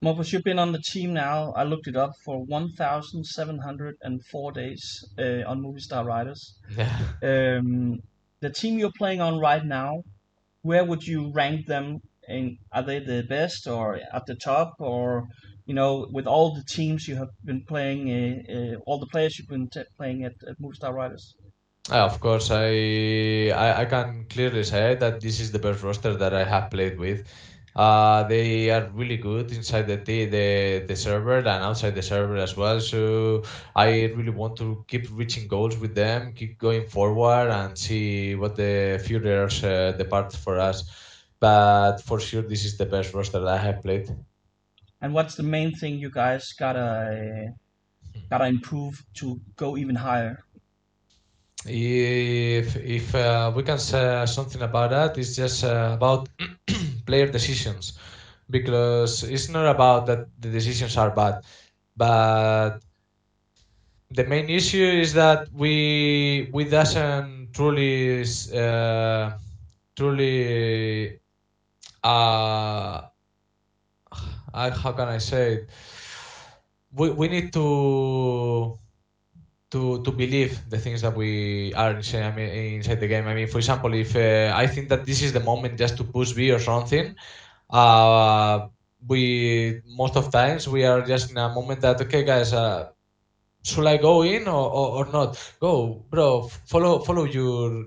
Mopoz, you've been on the team now. I looked it up for 1,704 days on Movistar Riders. Yeah. Um, the team you're playing on right now, where would you rank them? Are they the best or at the top, or with all the teams you have been playing, all the players you've been playing at Movistar Riders? Of course, I can clearly say that this is the best roster that I have played with. They are really good inside the server and outside the server as well. So I really want to keep reaching goals with them, keep going forward, and see what the futures depart for us. But for sure, this is the best roster that I have played. And what's the main thing you guys gotta improve to go even higher? If we can say something about that, it's just about player decisions, because it's not about that the decisions are bad, but the main issue is that we doesn't truly uh how can I say it? We need to believe the things that we are inside, I mean, inside the game. I mean, for example, if I think that this is the moment just to push B or something, uh, we most of times we are just in a moment that okay, guys, should I go in or not? Go, bro. Follow your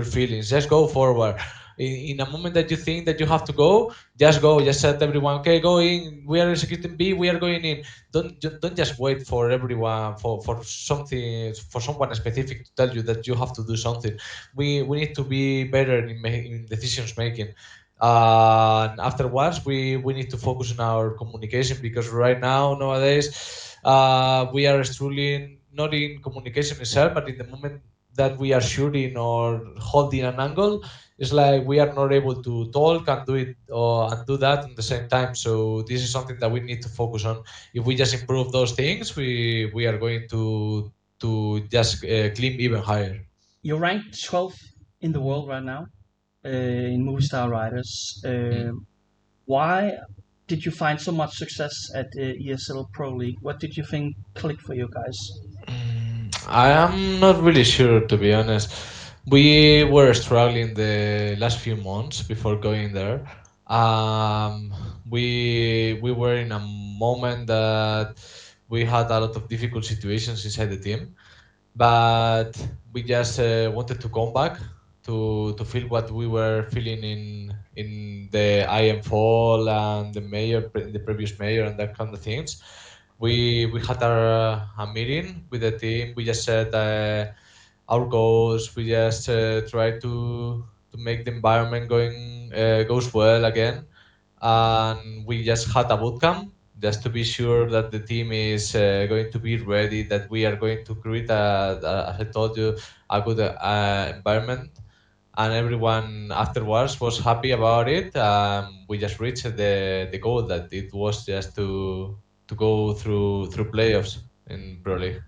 feelings. Just go forward. In a moment that you think that you have to go, just go. Just set everyone. Okay, go in. We are executing B. We are going in. Don't just wait for everyone for something for someone specific to tell you that you have to do something. We need to be better in decisions making. And afterwards, we need to focus on our communication, because right now nowadays we are struggling not in communication itself, but in the moment that we are shooting or holding an angle, it's like we are not able to talk and do it and do that at the same time. So this is something that we need to focus on. If we just improve those things, we are going to just climb even higher. You're ranked 12th in the world right now in Movistar Riders. Mm. Why did you find so much success at the ESL Pro League? What did you think clicked for you guys? I am not really sure, to be honest. We were struggling the last few months before going there. Um, we were in a moment that we had a lot of difficult situations inside the team, but we just wanted to come back to feel what we were feeling in the IM fall and the previous mayor and that kind of things. We had a meeting with the team. We just said our goals. We just try to make the environment going goes well again, and we just had a bootcamp just to be sure that the team is going to be ready. That we are going to create as I told you, a good environment, and everyone afterwards was happy about it. We just reached the goal that it was just to go through playoffs in Pro League.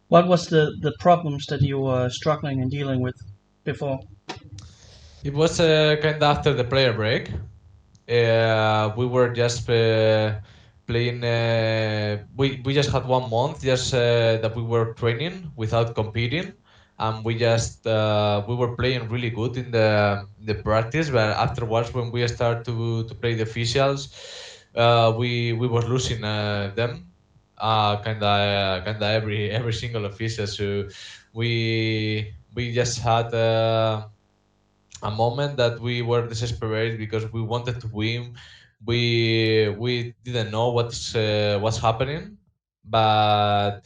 What was the problems that you were struggling and dealing with before? It was kind of after the player break. We were just playing. We just had 1 month just that we were training without competing, and we were playing really good in the practice. But afterwards, when we started to play the officials, we were losing them. Kinda every single official. So we just had. A moment that we were desperate because we wanted to win. We didn't know what's happening, but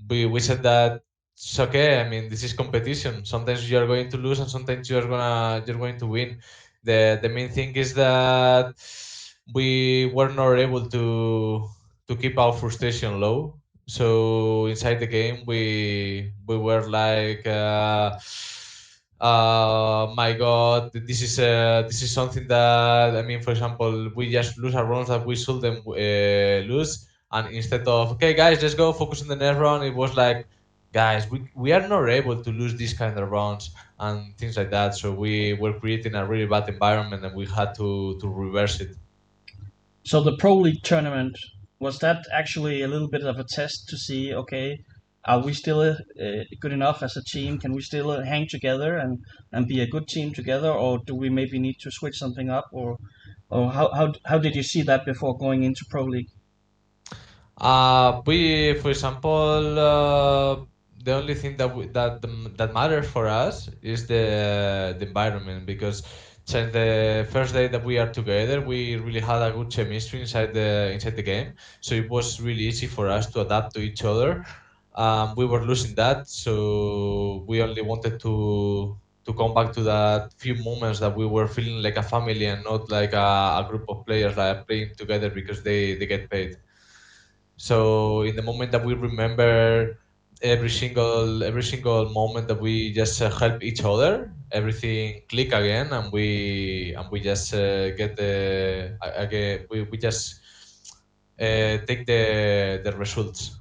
we said that it's okay. I mean, this is competition. Sometimes you are going to lose, and sometimes you're going to win. The main thing is that we were not able to keep our frustration low. So inside the game, we were like. My God, this is something that I mean. For example, we just lose our rounds that we should them lose, and instead of okay, guys, let's go focus on the next round, it was like, guys, we are not able to lose these kind of rounds and things like that. So we were creating a really bad environment, and we had to reverse it. So the Pro League tournament, was that actually a little bit of a test to see, okay, are we still good enough as a team? Can we still hang together and be a good team together, or do we maybe need to switch something up, or how did you see that before going into Pro League? For example, the only thing that matters for us is the environment, because since the first day that we are together, we really had a good chemistry inside the game. So it was really easy for us to adapt to each other. We were losing that, so we only wanted to come back to that few moments that we were feeling like a family and not like a group of players like playing together because they get paid. So in the moment that we remember every single moment that we just help each other, everything click again, and we just get the again we just take the results.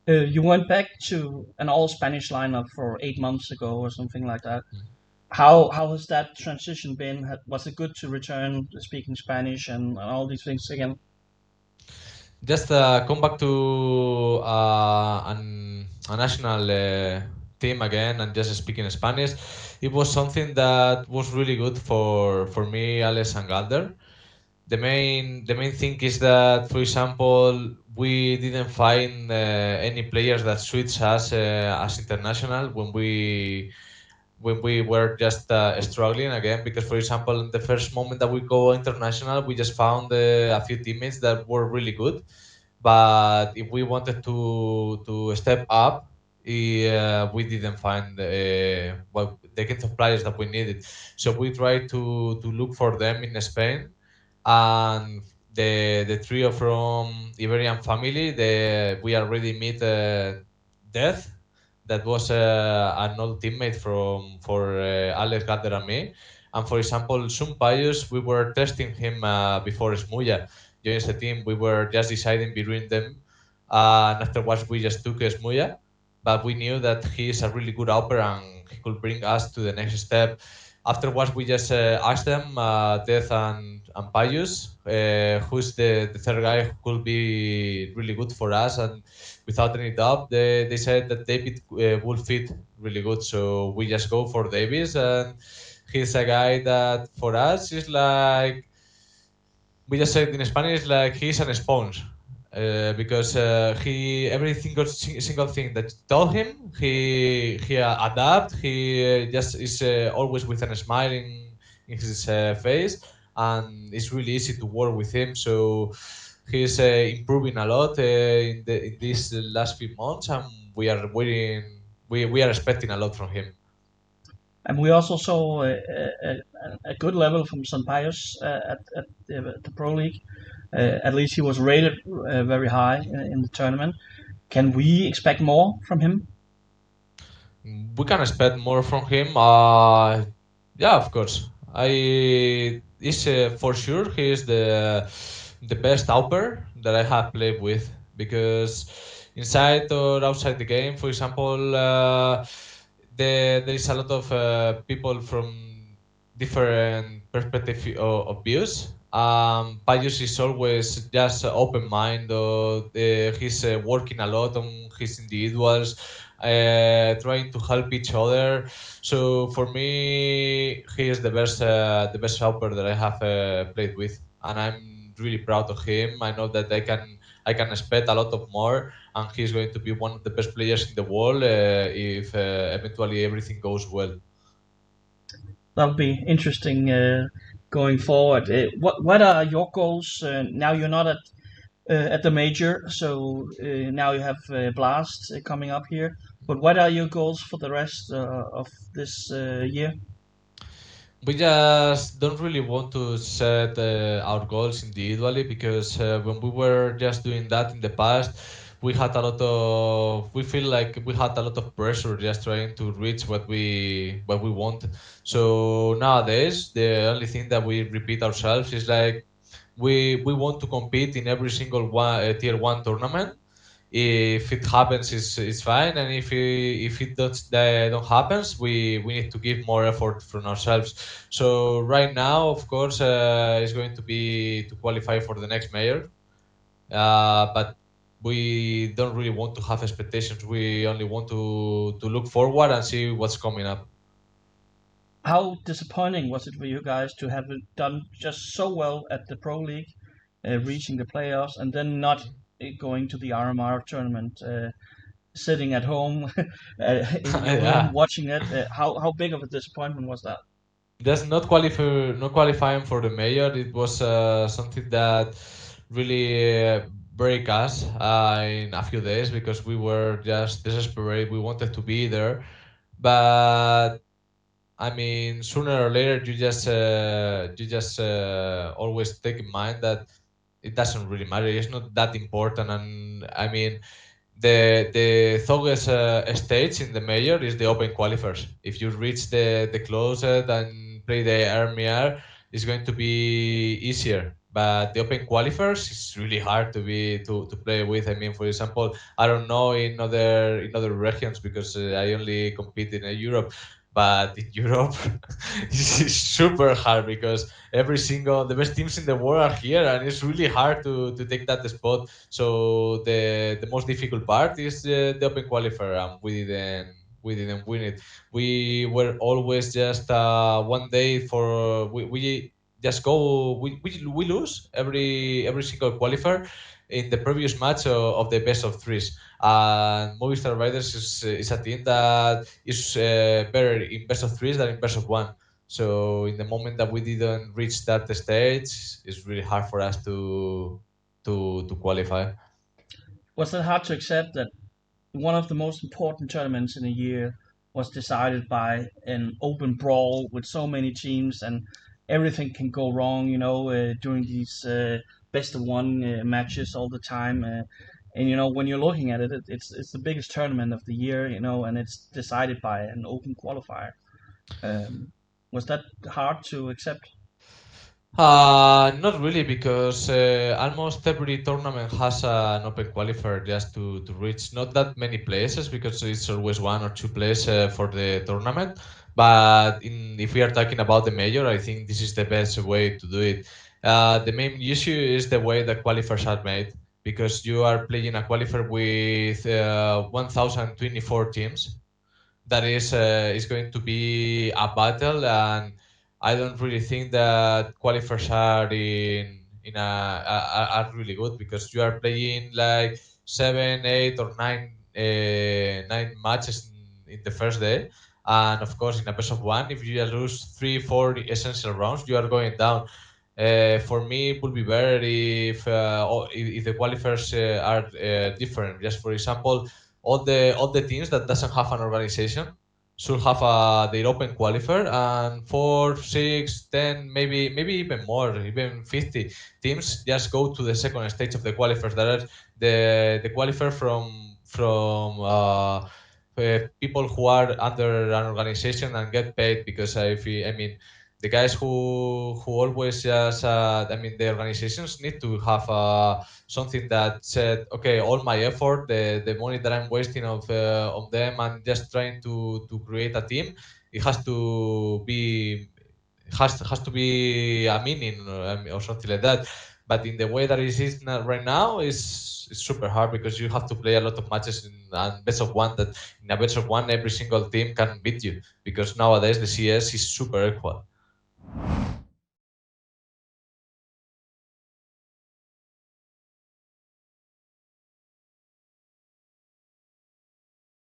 You went back to an all Spanish lineup for 8 months ago or something like that. How has that transition been? Was it good to return to speaking Spanish and all these things again? Just come back to a national team again and just speaking Spanish. It was something that was really good for me, Alex and Galder. The main thing is that, for example, we didn't find any players that suits us as international when we were just struggling again, because, for example, in the first moment that we go international, we just found a few teammates that were really good, but if we wanted to step up, we didn't find the kinds of players that we needed. So we tried to look for them in Spain, and the trio from Iberian family, we already meet Death, that was an old teammate for Alex Gander and me. And for example, Sumpayus, we were testing him before Smuya joins the team. We were just deciding between them, and afterwards we just took Smuya. But we knew that he is a really good helper and he could bring us to the next step. Afterwards, we just asked them, Death and Payus, who's the third guy who could be really good for us. And without any doubt, they said that David will fit really good. So we just go for Davis, and he's a guy that for us is like, we just said in Spanish, like he's an sponge. Because he every single thing that you told him, he adapt. He just is always with a smile in his face, and it's really easy to work with him. So he's improving a lot in these last few months, and we are waiting. We are expecting a lot from him. And we also saw a good level from Sampaios at the Pro League. At least he was rated very high in the tournament. Can we expect more from him? We can expect more from him. Yeah, of course. I is for sure he is the best helper that I have played with, because inside or outside the game, for example, there is a lot of people from different perspective of views. Payus is always just open mind. Or he's working a lot on his individuals, trying to help each other. So for me, he is the best helper that I have played with, and I'm really proud of him. I know that I can expect a lot of more, and he's going to be one of the best players in the world if eventually everything goes well. That'll be interesting going forward. What are your goals now? You're not at the major, so now you have Blast coming up here. But what are your goals for the rest of this year? We just don't really want to set our goals individually, because when we were just doing that in the past, we feel like we had a lot of pressure just trying to reach what we want. So nowadays, the only thing that we repeat ourselves is like, we want to compete in every single tier one tournament. If it happens, it's fine, and if it don't happens, we need to give more effort from ourselves. So right now, of course, it's going to be to qualify for the next major, but we don't really want to have expectations. We only want to look forward and see what's coming up. How disappointing was it for you guys to have done just so well at the Pro League, reaching the playoffs, and then not going to the RMR tournament, sitting at home in your room Yeah, watching it? How big of a disappointment was that? that's not qualifying for the major. It was something that really break us in a few days because we were just desperate. We wanted to be there, but I mean, sooner or later, you just always take in mind that it doesn't really matter. It's not that important, and I mean, the Thogues stage in the major is the open qualifiers. If you reach the closet and play the RMR, it's going to be easier. But the open qualifiers is really hard to play with. I mean, for example, I don't know in other regions because I only compete in Europe. But in Europe, it's super hard because every single the best teams in the world are here, and it's really hard to take that spot. So the most difficult part is the open qualifier, and we didn't win it. We were always just one day for we just go we lose every single qualifier in the previous match of the best of threes. And Movistar Riders is a team that is better in best of threes than in best of one. So in the moment that we didn't reach that stage, it's really hard for us to qualify. Was it hard to accept that one of the most important tournaments in a year was decided by an open brawl with so many teams, and everything can go wrong, during these best of one matches all the time. And when you're looking at it, it's the biggest tournament of the year, and it's decided by an open qualifier. Was that hard to accept? Not really, because almost every tournament has an open qualifier just to reach not that many places because it's always one or two places for the tournament. But if we are talking about the major, I think this is the best way to do it. The main issue is the way the qualifiers are made because you are playing a qualifier with 1,024 teams that is going to be a battle, and I don't really think that qualifiers are are really good because you are playing like 7, 8, or 9 matches in the first day, and of course in a best of one, if you lose 3, 4 essential rounds, you are going down. For me, it would be better if the qualifiers are different. Just for example, all the teams that doesn't have an organization should have their open qualifier, and 4, 6, 10, maybe even more, even 50 teams just go to the second stage of the qualifiers. That is the qualifier from people who are under an organization and get paid because I mean the guys who always just I mean the organizations need to have something that said, okay, all my effort, the money that I'm wasting on them and just trying to create a team, it has to be a meaning or something like that. But in the way that it is right now, it's super hard because you have to play a lot of matches and best of one. That in a best of one, every single team can beat you because nowadays the CS is super equal.